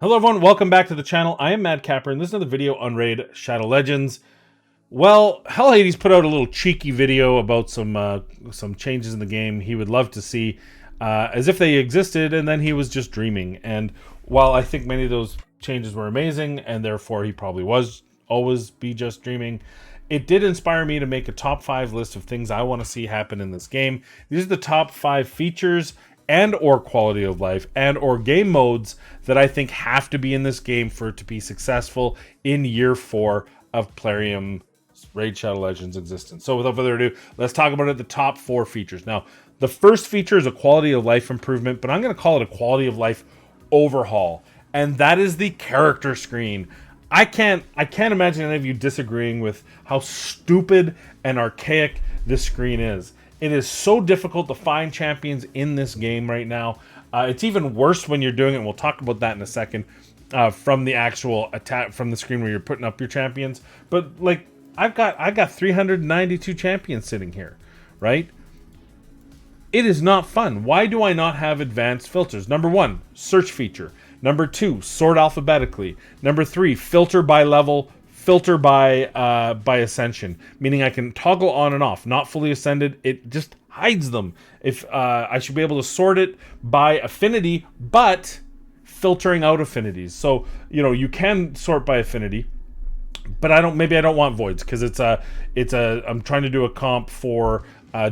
Hello everyone, welcome back to the channel. I am Mad Capper, and this is another video on Raid Shaodow Legends. Well, Hell Hades put out a little cheeky video about some changes in the game he would love to see, as if they existed, and then he was just dreaming. And while I think many of those changes were amazing, and therefore he probably was always be just dreaming, it did inspire me to make a top 5 list of things I want to see happen in this game. These are the top 5 features and or quality of life and or game modes that I think have to be in this game for it to be successful in year 4 of Plarium Raid Shaodow Legends existence. So without further ado, let's talk about it, the top 4 features. Now, the first feature is a quality of life improvement, but I'm going to call it a quality of life overhaul, and that is the character screen. I can't imagine any of you disagreeing with how stupid and archaic this screen is. It is so difficult to find champions in this game right now. It's even worse when you're doing it, and we'll talk about that in a second, from the actual attack, from the screen where you're putting up your champions. But like, I got 392 champions sitting here, right? It is not fun. Why do I not have advanced filters? Number 1, search feature. Number 2, sort alphabetically. Number 3, filter by level, filter by ascension, meaning I can toggle on and off. Not fully ascended, it just hides them. If I should be able to sort it by affinity, but filtering out affinities. So you can sort by affinity, but maybe I don't want voids because I'm trying to do a comp for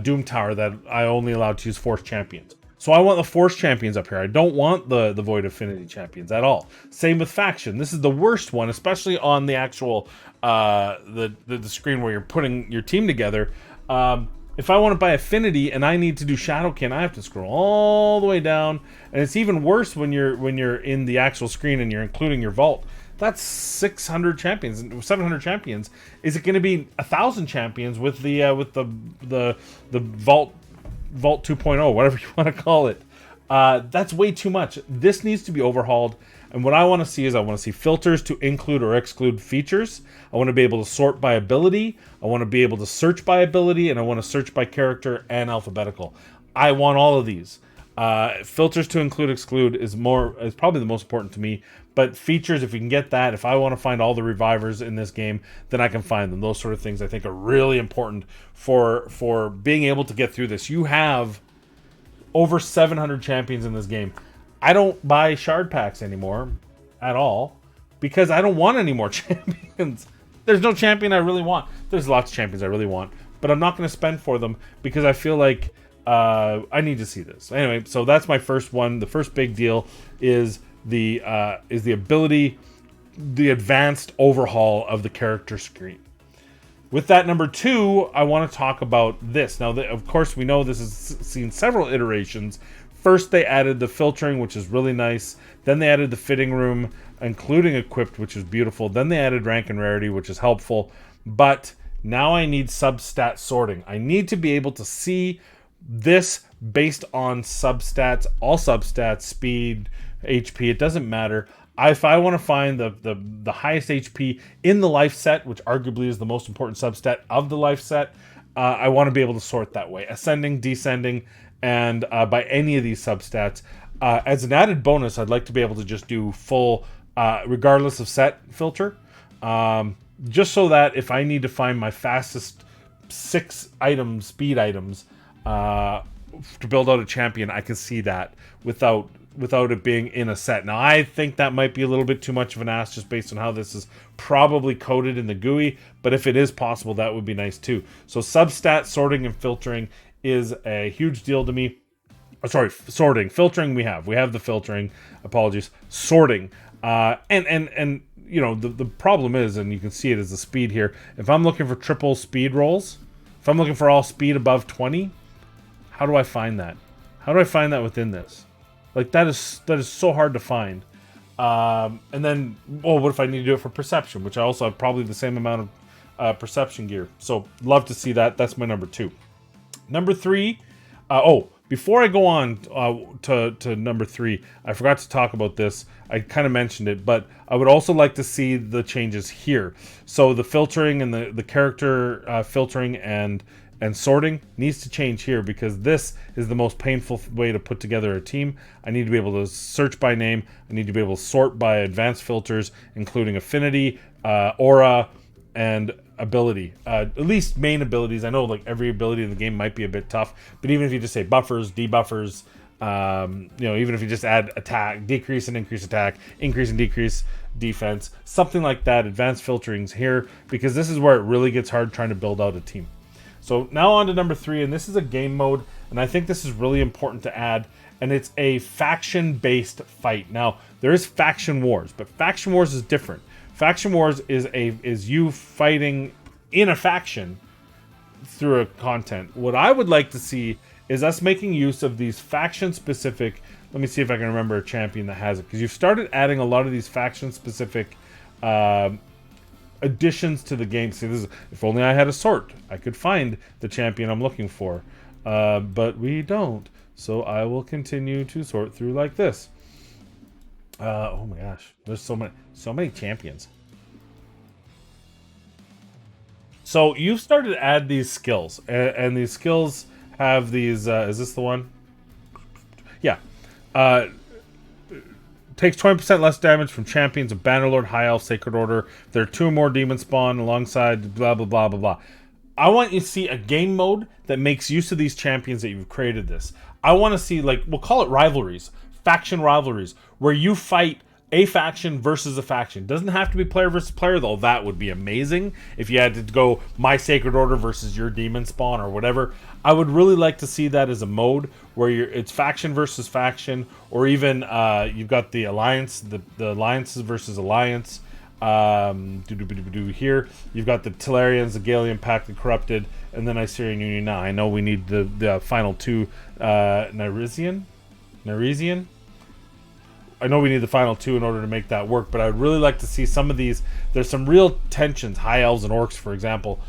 Doom Tower that I only allowed to use Force champions. So I want the Force champions up here. I don't want the Void Affinity champions at all. Same with Faction. This is the worst one, especially on the actual the screen where you're putting your team together. If I want it by affinity and I need to do Shadowkin, I have to scroll all the way down. And it's even worse when you're in the actual screen and you're including your vault. That's 600 champions, 700 champions. Is it going to be 1,000 champions with the Vault 2.0, whatever you want to call it? That's way too much. This needs to be overhauled, and what I want to see is I want to see filters to include or exclude features. I want to be able to sort by ability. I want to be able to search by ability, and I want to search by character and alphabetical. I want all of these. Filters to include, exclude is probably the most important to me. But features, if we can get that, if I want to find all the revivers in this game, then I can find them. Those sort of things I think are really important for being able to get through this. You have over 700 champions in this game. I don't buy shard packs anymore at all because I don't want any more champions. There's no champion I really want. There's lots of champions I really want, but I'm not going to spend for them because I feel like I need to see this. Anyway, so that's my first one. The first big deal is the ability, the advanced overhaul of the character screen. With that, number 2, I want to talk about this. Now, of course, we know this has seen several iterations. First, they added the filtering, which is really nice. Then they added the fitting room, including equipped, which is beautiful. Then they added rank and rarity, which is helpful. But now I need substat sorting. I need to be able to see this based on substats, all substats, speed, HP, it doesn't matter. If I want to find the highest HP in the life set, which arguably is the most important substat of the life set, I want to be able to sort that way. Ascending, descending, and by any of these substats. As an added bonus, I'd like to be able to just do full, regardless of set filter. Just so that if I need to find my fastest 6 items, speed items, to build out a champion, I can see that without it being in a set. Now, I think that might be a little bit too much of an ask just based on how this is probably coded in the GUI, but if it is possible, that would be nice too. So substat sorting and filtering is a huge deal to me. Sorry, sorting. Filtering we have the filtering, apologies. Sorting. And the problem is, and you can see it as the speed here, if I'm looking for triple speed rolls, if I'm looking for all speed above 20, how do I find that? How do I find that within this? Like, that is so hard to find. And then, what if I need to do it for perception, which I also have probably the same amount of perception gear. So, love to see that. That's my number 2. Number 3, before I go on to number 3, I forgot to talk about this. I kind of mentioned it, but I would also like to see the changes here. So the filtering and the character filtering and and sorting needs to change here, because this is the most painful way to put together a team. I need to be able to search by name. I need to be able to sort by advanced filters, including affinity, aura, and ability. At least main abilities. I know like every ability in the game might be a bit tough, but even if you just say buffers, debuffers, even if you just add attack, decrease and increase attack, increase and decrease defense, something like that, advanced filtering's here, because this is where it really gets hard trying to build out a team. So now on to number 3, and this is a game mode, and I think this is really important to add, and it's a faction-based fight. Now, there is Faction Wars, but Faction Wars is different. Faction Wars is you fighting in a faction through a content. What I would like to see is us making use of these faction-specific... Let me see if I can remember a champion that has it, because you've started adding a lot of these faction-specific additions to the game. See, this is, if only I had a sort, I could find the champion I'm looking for, but we don't. So I will continue to sort through like this. Oh my gosh, there's so many champions. So you've started to add these skills, and these skills have these. Is this the one? Yeah. Takes 20% less damage from champions of Bannerlord, High Elf, Sacred Order. There are 2 more demon spawn alongside blah blah blah blah blah. I want you to see a game mode that makes use of these champions that you've created this. I want to see, like, we'll call it rivalries, faction rivalries, where you fight a faction versus a faction. Doesn't have to be player versus player, though. That would be amazing if you had to go my Sacred Order versus your demon spawn or whatever. I would really like to see that as a mode where it's faction versus faction, or even you've got the alliance, the alliances versus alliance. Here you've got the Tellarians, the Galian Pact, the Corrupted, and then Iserian Union. Now I know we need the final 2, Neresian. I know we need the final 2 in order to make that work, but I would really like to see some of these. There's some real tensions. High Elves and Orcs, for example,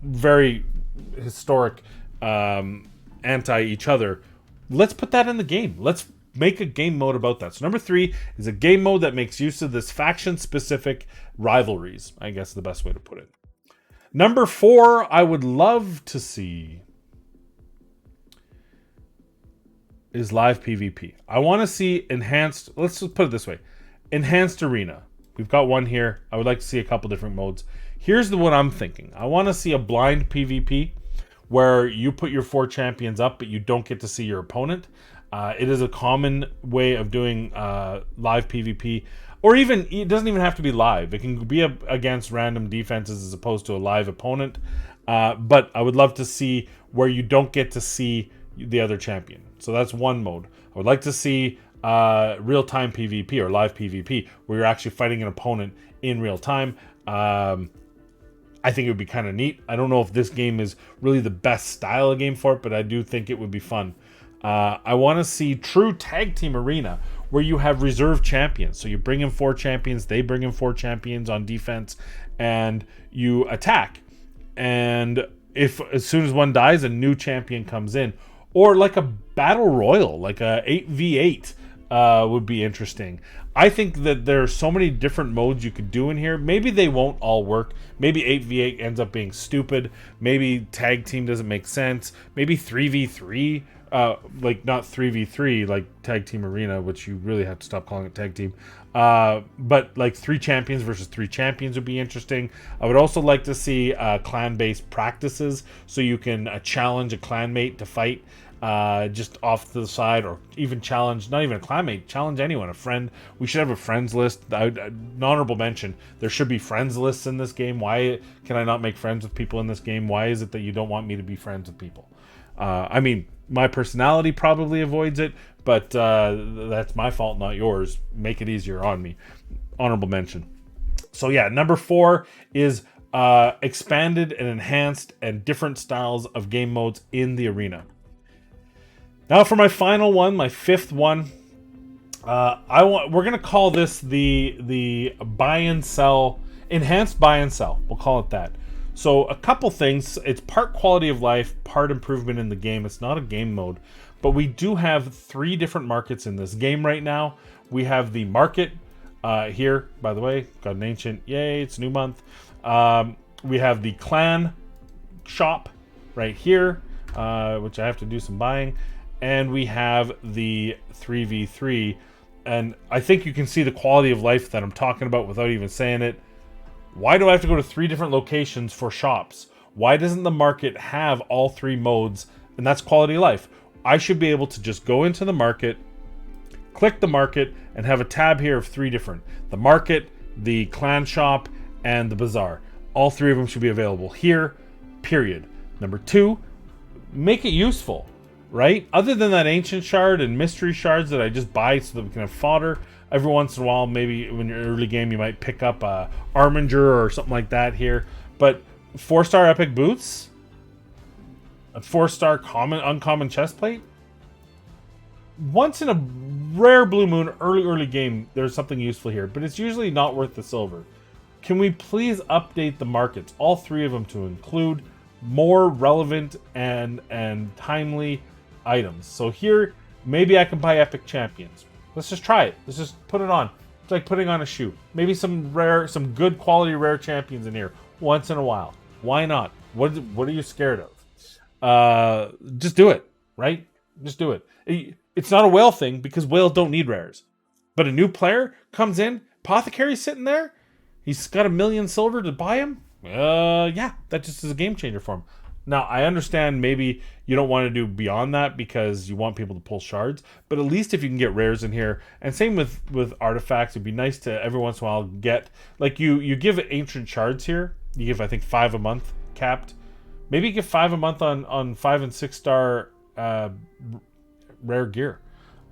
very historic, anti each other. Let's put that in the game. Let's make a game mode about that. So number 3 is a game mode that makes use of this faction-specific rivalries, I guess is the best way to put it. Number 4, I would love to see is live PvP. I want to see enhanced, let's just put it this way, enhanced arena. We've got one here. I would like to see a couple different modes. Here's the one I'm thinking. I want to see a blind PvP where you put your 4 champions up, but you don't get to see your opponent. It is a common way of doing live PvP, or even, it doesn't even have to be live. It can be against random defenses as opposed to a live opponent. But I would love to see where you don't get to see the other champion. So that's one mode. I would like to see real-time PvP or live PvP where you're actually fighting an opponent in real time. I think it would be kind of neat. I don't know if this game is really the best style of game for it, but I do think it would be fun. I want to see true tag team arena where you have reserve champions. So you bring in 4 champions, they bring in 4 champions on defense, and you attack. And if as soon as one dies, a new champion comes in. Or like a battle royal, like a 8v8 would be interesting. I think that there are so many different modes you could do in here. Maybe they won't all work. Maybe 8v8 ends up being stupid. Maybe tag team doesn't make sense. Maybe 3v3, like not 3v3 like tag team arena, which you really have to stop calling it tag team. But like 3 champions versus 3 champions would be interesting. I would also like to see clan-based practices, so you can challenge a clanmate to fight just off to the side, or even challenge, not even a clanmate, challenge anyone, a friend. We should have a friends list. An honorable mention, there should be friends lists in this game. Why can I not make friends with people in this game? Why is it that you don't want me to be friends with people? I mean, my personality probably avoids it, but that's my fault, not yours. Make it easier on me. Honorable mention. So yeah, number 4 is expanded and enhanced and different styles of game modes in the arena. Now for my final one, my 5th one, we're gonna call this the buy and sell, enhanced buy and sell. We'll call it that. So a couple things. It's part quality of life, part improvement in the game. It's not a game mode, but we do have 3 different markets in this game right now. We have the market here, by the way, got an ancient, yay, it's a new month. We have the clan shop, right here, which I have to do some buying. And we have the 3v3. And I think you can see the quality of life that I'm talking about without even saying it. Why do I have to go to 3 different locations for shops? Why doesn't the market have all 3 modes? And that's quality of life. I should be able to just go into the market, click the market, and have a tab here of 3 different. The market, the clan shop, and the bazaar. All 3 of them should be available here, period. Number 2, make it useful, right? Other than that ancient shard and mystery shards that I just buy so that we can have fodder, every once in a while, maybe when you're early game, you might pick up a Arminger or something like that here. But 4-star epic boots, a 4-star common uncommon chest plate. Once in a rare blue moon early game, there's something useful here, but it's usually not worth the silver. Can we please update the markets, all 3 of them, to include more relevant and timely items? So here, maybe I can buy epic champions. Let's just try it. Let's just put it on. It's like putting on a shoe. Maybe some good quality rare champions in here once in a while. Why not? What are you scared of? Just do it, right? Just do it. It's not a whale thing because whales don't need rares. But a new player comes in, Apothecary's sitting there, he's got 1 million silver to buy him. Yeah, that just is a game changer for him. Now, I understand maybe you don't want to do beyond that because you want people to pull shards, but at least if you can get rares in here, and same with artifacts, it'd be nice to every once in a while get, like you give ancient shards here, you give I think 5 a month capped. Maybe you give 5 a month on 5 and 6 star rare gear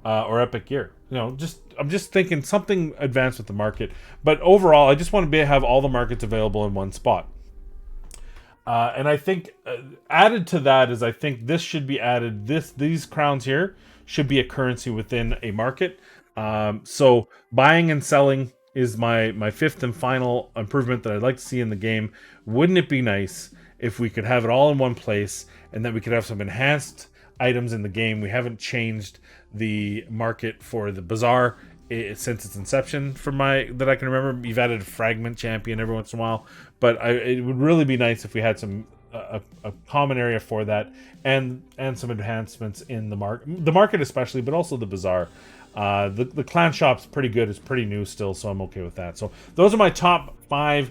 or epic gear. You know, I'm just thinking something advanced with the market. But overall, I just want to have all the markets available in one spot. And I think added to that is I think this should be added. These crowns here should be a currency within a market. So buying and selling is my 5th and final improvement that I'd like to see in the game. Wouldn't it be nice if we could have it all in one place and that we could have some enhanced items in the game? We haven't changed the market for the bazaar since its inception that I can remember. You've added a fragment champion every once in a while, but it would really be nice if we had some a common area for that and some enhancements in the market especially, but also the bazaar. The clan shop's pretty good. It's pretty new still, so I'm okay with that. So those are my top 5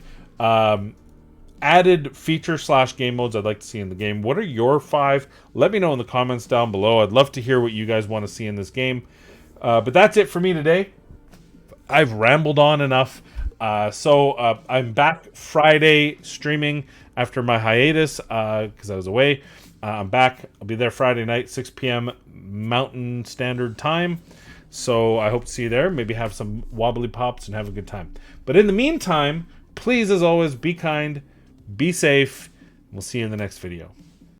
added feature / game modes I'd like to see in the game. What are your 5? Let me know in the comments down below. I'd love to hear what you guys want to see in this game. But that's it for me today. I've rambled on enough. So I'm back Friday streaming after my hiatus because I was away. I'm back. I'll be there Friday night, 6 p.m. Mountain Standard Time. So I hope to see you there. Maybe have some wobbly pops and have a good time. But in the meantime, please, as always, be kind, be safe. We'll see you in the next video.